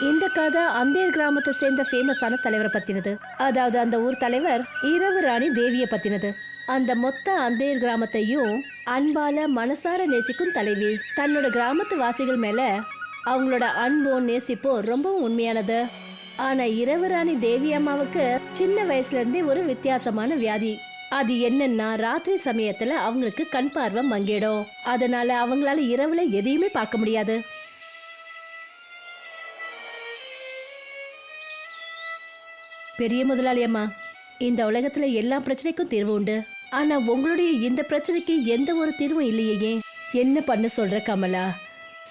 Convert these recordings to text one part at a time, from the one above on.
இந்த கதை அந்தேர் கிராமத்தை சேர்ந்த ஃபேமஸான தலைவரை பத்தினது. அதாவது அந்த ஊர் தலைவர் இரவு ராணி தேவியை பத்தினது. அந்த மொத்த அந்தேர் கிராமத்தையும் அன்பால மனசார நேசிக்கும் தலைவி. தன்னோட கிராமத்து வாசிகள் மேல அவங்களோட அன்பும் நேசிப்பும் ரொம்பவும் உண்மையானது. ஆனா இரவு ராணி தேவி அம்மாவுக்கு சின்ன வயசுல இருந்தே ஒரு வித்தியாசமான வியாதி. அது என்னன்னா ராத்திரி சமயத்துல அவங்களுக்கு கண் பார்வை மங்கிடும். அதனால அவங்களால இரவுல எதையுமே பார்க்க முடியாது. பெரிய முதலாளி அம்மா, இந்த உலகத்துல எல்லா பிரச்சனைக்கும் தீர்வு உண்டு. ஆனா உங்களுடைய இந்த பிரச்சனைக்கு எந்த ஒரு தீர்வும் இல்லையே. என்ன பண்ண சொல்ற கமலா?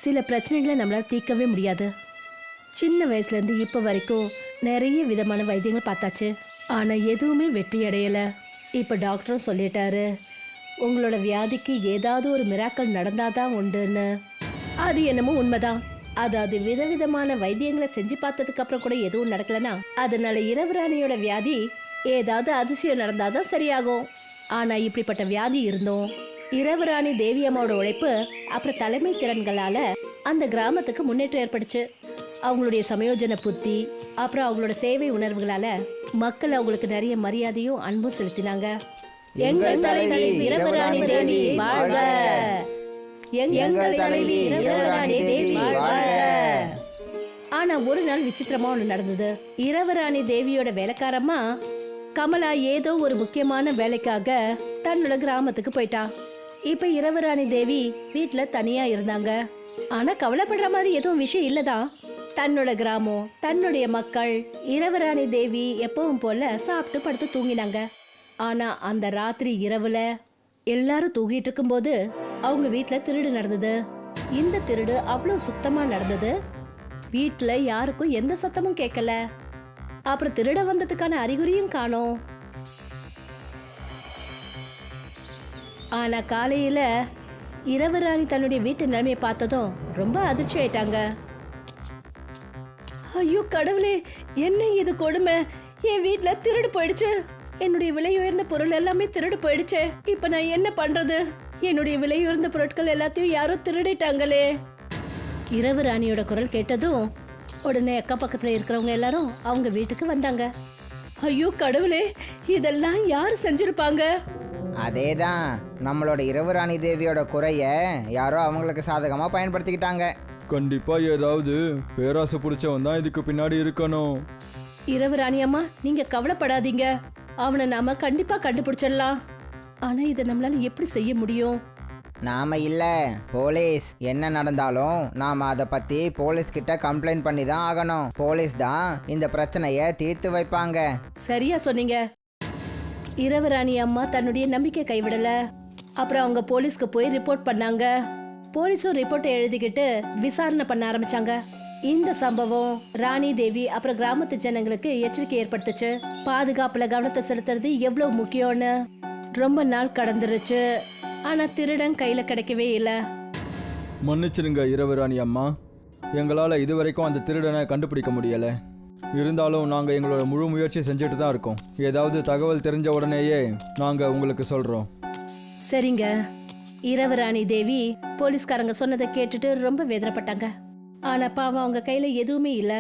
சில பிரச்சனைகளை நம்மளால தீர்க்கவே முடியாது. சின்ன வயசுல இருந்து இப்ப வரைக்கும் நிறைய விதமான வைத்தியங்கள் பார்த்தாச்சு. ஆனா எதுவுமே வெற்றி அடையல. இப்ப டாக்டரும் சொல்லிட்டாரு, உங்களோட வியாதிக்கு ஏதாவது ஒரு மிராக்கள் நடந்தாதான் உண்டுன்னு. அது என்னமோ உண்மைதான். அதாவது விதவிதமான வைத்தியங்களை செஞ்சு பார்த்ததுக்கு அப்புறம் கூட எதுவும் நடக்கலனா, அதனால இரவு ராணியோட வியாதி ஏதாவது அதிசயம் நடந்தாதான் சரியாகும். ஆனா இப்படிப்பட்ட வியாதி இருந்தோம் இரவு ராணி தேவி அம்மாவோட உழைப்பு அப்புறம் தலைமை திறன்களால அந்த கிராமத்துக்கு முன்னேற்றம் ஏற்படுச்சு. அவங்களுடைய சமயோஜன புத்தி அப்புறம் அவங்களோட சேவை உணர்வுகளால மக்கள் அவங்களுக்கு நிறைய மரியாதையும் அன்பும் செலுத்தினாங்க. எங்கள் தலைவி இரவு ராணி தேவி வாழ்க! எங்கள் தலைவி இரவு ராணி தேவி வாழ்க! ஆனா ஒரு நாள் விசித்திரமா ஒண்ணு நடந்தது. இரவு ராணி தேவியோட வேலைக்காரம்மா கமலா ஏதோ ஒரு முக்கியமான வேலைக்காக தன்னோட கிராமத்துக்கு போயிட்டா. இப்ப இரவு ராணி தேவி வீட்டுல தனியா இருந்தாங்க. ஆனா கவலைப்படுற மாதிரி எதுவும் விஷயம் இல்லதான். தன்னோட கிராமம், தன்னுடைய மக்கள், இரவு ராணி தேவி எப்பவும் போல சாப்பிட்டு படுத்து தூங்கினாங்க. ஆனா அந்த ராத்திரி இரவுல எல்லாரும் தூங்கிட்டு இருக்கும் போது அவங்க வீட்டுல திருடு நடந்தது. இந்த திருடு அவ்வளவு சுத்தமா நடந்தது. வீட்டுல யாருக்கும் எந்த சத்தமும் கேட்கல. அப்புறம் திருட வந்ததுக்கான அறிகுறியும் காணோம். ஆனா காலையில இரவு ராணி தன்னுடைய வீட்டு நிலைமையை பார்த்ததும் ரொம்ப அதிர்ச்சி ஆயிட்டாங்க. ஐயோ கடவுளே, என்ன இது கொடுமை! என் வீட்டுல திருடு போயிடுச்சு. என்னுடைய விலை உயர்ந்த பொருள் எல்லாமே திருடு போயிடுச்சு. இப்ப நான் என்ன பண்றது? என்னுடைய விலை உயர்ந்த பொருட்கள் எல்லாத்தையும் யாரோ திருடிட்டாங்களே. இரவு ராணியோட குரல் கேட்டதும் உடனே அக்கா பக்கத்துல இருக்கிறவங்க எல்லாரும் அவங்க வீட்டுக்கு வந்தாங்க. ஐயோ கடவுளே, இதெல்லாம் யாரு செஞ்சிருப்பாங்க? அதேதான், நம்மளோட இரவு ராணி தேவியோட குறைய யாரோ அவங்களுக்கு சாதகமா பயன்படுத்திக்கிட்டாங்க. கண்டிப்பா ஏதாவது பேராசை பிடிச்சவன் தான் இதுக்கு பின்னாடி இருக்கணும். இரவு ராணி அம்மா, நீங்க கவலைப்படாதீங்க. அவனை நாம கண்டிப்பா கண்டுபிடிச்சிடலாம். ஆனா இதை நம்மளால எப்படி செய்ய முடியும்? நாம இல்ல, போலீஸ். என்ன நடந்தாலும் நாம அதை பத்தி போலீஸ் கிட்ட கம்ப்ளைண்ட் பண்ணி தான் ஆகணும். போலீஸ் தான் இந்த பிரச்சனைய தீர்த்து வைப்பாங்க. சரியா சொன்னீங்க. இரவு ராணி அம்மா தன்னுடைய நம்பிக்கை கைவிடல. அப்புறம் அவங்க போலீஸ்க்கு போய் ரிப்போர்ட் பண்ணாங்க. போலீஸும் ரிப்போர்ட்டை எழுதிக்கிட்டு விசாரணை பண்ண ஆரம்பிச்சாங்க. இந்த சம்பவம் ராணி தேவி அப்புறம் கிராமத்து ஜனங்களுக்கு எச்சரிக்கை ஏற்படுத்துச்சு. பாதுகாப்புல கவனத்தை செலுத்துறது எவ்வளவு முக்கியம்னு. ரொம்ப நாள் கடந்துருச்சு. ஆனா திருடன் கையில கிடைக்கவே இல்லை. மன்னிச்சிருங்க இரவு ராணி அம்மா, எங்களால இதுவரைக்கும் அந்த திருடனை கண்டுபிடிக்க முடியல. இருந்தாலும் நாங்க எங்களோட முழு முயற்சி செஞ்சுட்டு தான் இருக்கோம். ஏதாவது தகவல் தெரிஞ்ச உடனேயே நாங்க உங்களுக்கு சொல்றோம். சரிங்க. இரவு ராணி தேவி போலீஸ்காரங்க சொன்னதை கேட்டுட்டு ரொம்ப வேதனைப்பட்டாங்க. ஆனா பாவம் அவங்க கையில எதுவுமே இல்ல.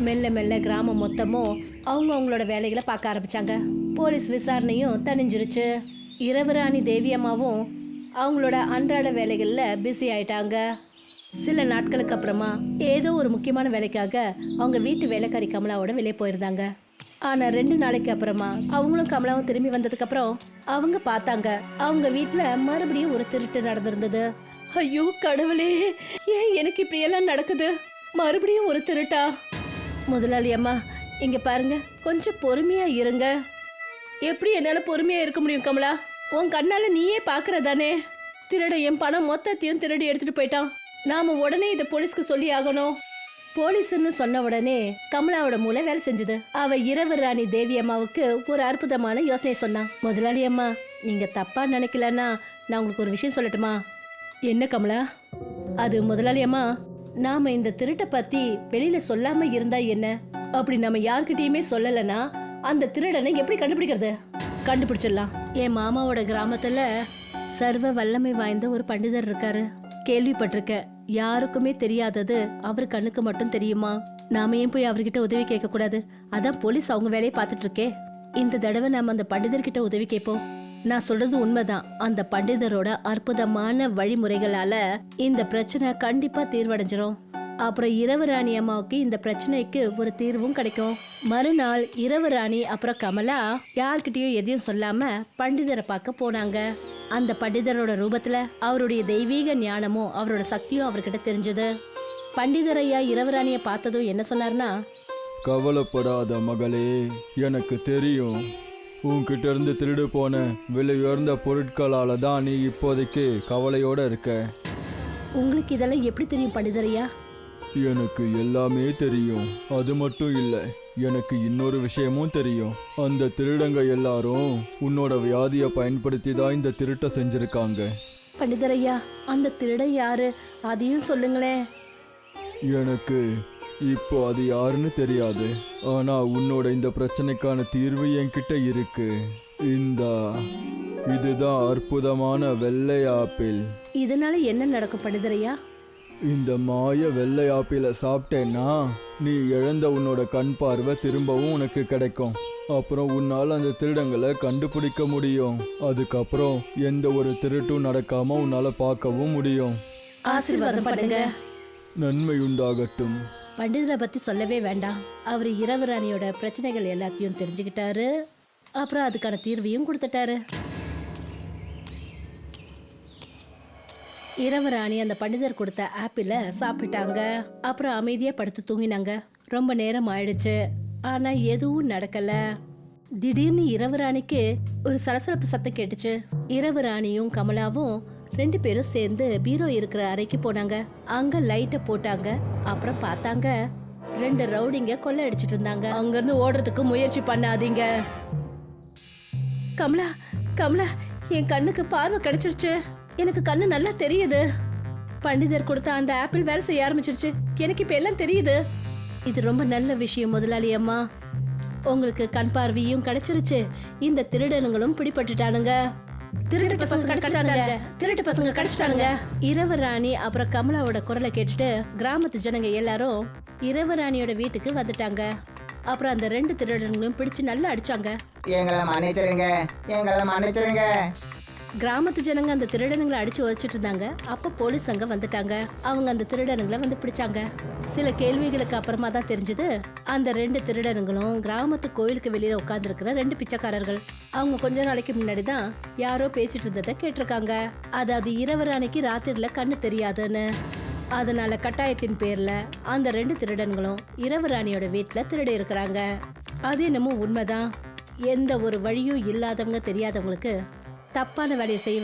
மெல்ல மெல்ல கிராமம் மொத்தமும் அவங்களோட வேலைகளை பார்க்க ஆரம்பிச்சாங்க. போலீஸ் விசாரணையும் தணிஞ்சிருச்சு. இரவு ராணி தேவி அம்மாவும் அவங்களோட அன்றாட வேலைகள்ல பிஸி ஆயிட்டாங்க. சில நாட்களுக்கு அப்புறமா ஏதோ ஒரு முக்கியமான வேலைக்காக அவங்க வீட்டு வேலைக்காரி கமலாவோட வெளியே போயிருந்தாங்க. ஆனா 2 நாளைக்கு அப்புறமா அவங்களும் கமலாவும் திரும்பி வந்ததுக்கு அப்புறம் அவங்க பார்த்தாங்க அவங்க வீட்டுல மறுபடியும் ஒரு திருட்டு நடந்திருந்தது. ஐயோ கடவுளே, ஏன் எனக்கு இப்படி எல்லாம் நடக்குது? மறுபடியும் ஒரு திருட்டா? முதலாளி அம்மா, இங்க பாருங்க, கொஞ்சம் பொறுமையா இருங்க. எப்படி என்னால பொறுமையா இருக்க முடியும் கமலா? உன் கண்ணால நீயே பாக்குறதானே? திருட என் பணம் மொத்தத்தையும் திருடி எடுத்துட்டு போயிட்டான். நாம உடனே இதை போலீஸ்க்கு சொல்லி ஆகணும். போலீஸ்ன்னு சொன்ன உடனே கமலாவோட மூளை வேலை செஞ்சது. அவ இரவு ராணி தேவி அம்மாவுக்கு ஒரு அற்புதமான யோசனை சொன்னான். முதலாளி அம்மா, நீங்க தப்பா நினைக்கலன்னா நான் உங்களுக்கு ஒரு விஷயம் சொல்லட்டுமா? என்ன கமலா? அது முதலாளி அம்மா, நாம இந்த திருட்டை பத்தி வெளியில சொல்லாம இருந்தா என்ன? அப்படி நம்ம யார்கிட்டயுமே சொல்லலன்னா அந்த திருடனை எப்படி கண்டுபிடிக்கிறது? கண்டுபிடிச்சிடலாம். என் மாமாவோட கிராமத்துல சர்வ வல்லமை வாய்ந்த ஒரு பண்டிதர் இருக்காரு. கேள்விப்பட்டிருக்கேன். யாருக்குமே தெரியாதது அவர் கண்ணுக்கு மட்டும் தெரியுமா? நாம ஏன் போய் அவர்கிட்ட உதவி கேட்க கூடாது? அதான் போலீஸ் அவங்க வேலையை பார்த்துட்டு இருக்கே. இந்த தடவை நாம அந்த பண்டிதர்கிட்ட உதவி கேட்போம். நான் சொல்றது உண்மைதான். அந்த பண்டிதரோட அற்புதமான வழிமுறைகளால இந்த பிரச்சனை கண்டிப்பா தீர்வடைஞ்சிரும். அப்புறம் இரவு ராணி அம்மாவுக்கு இந்த பிரச்சனைக்கு ஒரு தீர்வும் கிடைக்கும். மறுநாள் இரவு ராணி அப்புறம் கமலா யார்கிட்டயும் எதையும் சொல்லாம பண்டிதரை பார்க்க போனாங்க. அந்த பண்டிதரோட ரூபத்துல அவருடைய தெய்வீக ஞானமும் அவரோட சக்தியும் அவர்கிட்ட தெரிஞ்சது. பண்டிதரையா இரவு ராணிய பார்த்ததும் என்ன சொன்னார்னா, கவலைப்படாத மகளே, எனக்கு தெரியும் உன்கிட்ட இருந்து திருடு போன விலை உயர்ந்த பொருட்களால தான் நீ இப்போதைக்கு கவலையோட இருக்க. உங்களுக்கு இதெல்லாம் எப்படி தெரியும் பண்டிதரையா? எனக்கு எல்லாமே தெரியும். அது மட்டும் இல்லை, எனக்கு இன்னொரு விஷயமும் தெரியும். அந்த திருடங்க எல்லாரும் உன்னோட வியாதியை பயன்படுத்தி தான் இந்த திருட்டை செஞ்சிருக்காங்க. பண்டிதரையா, அந்த திருடன் யாரு? அதையும் சொல்லுங்களேன். எனக்கு இப்போ அது யாருன்னு தெரியாது. ஆனா உன்னோட இந்த பிரச்சனைக்கான தீர்வு என்கிட்ட இருக்கு. இதுதான் அற்புதமான வெள்ளை ஆப்பிள். இதனால என்ன நடக்கும் பண்டிதரையா? இந்த மாய வெள்ளை ஆப்பிளை சாப்பிட்டேன்னா நீ இழந்த உன்னோட கண் பார்வை திரும்பவும் உனக்கு கிடைக்கும். அப்புறம் உன்னால் அந்த திருடங்களை கண்டுபிடிக்க முடியும். அதுக்கப்புறம் எந்த ஒரு திருட்டும் நடக்காம உன்னால பார்க்கவும் முடியும். ஆசீர்வாதம் பண்ணுங்க. நன்மை உண்டாகட்டும். பண்டிதரை பத்தி சொல்லவே வேண்டாம். அவர் இரவு ராணியோட பிரச்சனைகள் எல்லாத்தையும் தெரிஞ்சுக்கிட்டாரு. அப்புறம் அதுக்கான தீர்வையும் கொடுத்துட்டாரு. இரவு ராணி அந்த பண்டிதர் கொடுத்த ஆப்பிள சாப்பிட்டாங்க. அப்புறம் அமைதியா படுத்து தூங்கினாங்க. ரொம்ப நேரம் ஆயிடுச்சு, ஆனா எதுவும் நடக்கல. திடீர்னு இரவு ராணிக்கு ஒரு சலசலப்பு சத்தம் கேட்டுச்சு. இரவு ராணியும் கமலாவும் 2 பேரும் சேர்ந்து பீரோ இருக்கிற அறைக்கு போனாங்க. அங்க லைட்டை போட்டாங்க. அப்புறம் பார்த்தாங்க 2 ரவுடிங்க கொள்ளை அடிச்சிட்டு இருந்தாங்க. அங்கிருந்து ஓடுறதுக்கு முயற்சி பண்ணாதீங்க. கமலா, கமலா, என் கண்ணுக்கு பார்வை கிடைச்சிருச்சு. எனக்கு கண்ணு நல்லா தெரியுது. பண்டிதர் கொடுத்த அந்த ஆப்பிள் வேலை செய்ய ஆரம்பிச்சிருச்சு. எனக்கு இப்ப எல்லாம் தெரியுது. இது ரொம்ப நல்ல விஷயம் முதலாளி அம்மா. உங்களுக்கு கண் பார்வையும் கிடைச்சிருச்சு. இந்த திருடனுங்களும் பிடிபட்டுட்டானுங்க. திருட்டு பசங்க கிடைச்சிட்டானுங்க. இரவு ராணி அப்புறம் கமலாவோட குரலை கேட்டுட்டு கிராமத்து ஜனங்க எல்லாரும் இரவு ராணியோட வீட்டுக்கு வந்துட்டாங்க. அப்புறம் அந்த 2 திருடனுங்களும் பிடிச்சு நல்லா அடிச்சாங்க. எங்களை மன்னிச்சிருங்க, எங்களை மன்னிச்சிருங்க. கிராமத்து ஜனங்க அந்த திருடனுங்களை அடிச்சு உதச்சிட்டு இருந்தாங்க. அப்ப போலீஸ் அங்க வந்துட்டாங்க. அவங்க அந்த திருடனுங்களை வந்து பிடிச்சாங்க. சில கேள்விகளுக்கு அப்புறமா தான் தெரிஞ்சது அந்த 2 திருடனுங்களும் கிராமத்து கோயிலுக்கு வெளியில உட்கார்ந்துருக்கிற 2 பிச்சைக்காரர்கள். அவங்க கொஞ்ச நாளைக்கு முன்னாடி தான் யாரோ பேசிட்டு இருந்ததை கேட்டிருக்காங்க. அதாவது இரவு ராணிக்கு ராத்திரில கண்ணு தெரியாதுன்னு. அதனால கட்டாயத்தின் பேர்ல அந்த 2 திருடன்களும் இரவு ராணியோட வீட்டுல திருடி இருக்கிறாங்க. அது என்னமோ உண்மைதான். எந்த ஒரு வழியும் இல்லாதவங்க தெரியாதவங்களுக்கு தப்பான வேலையை செய்ய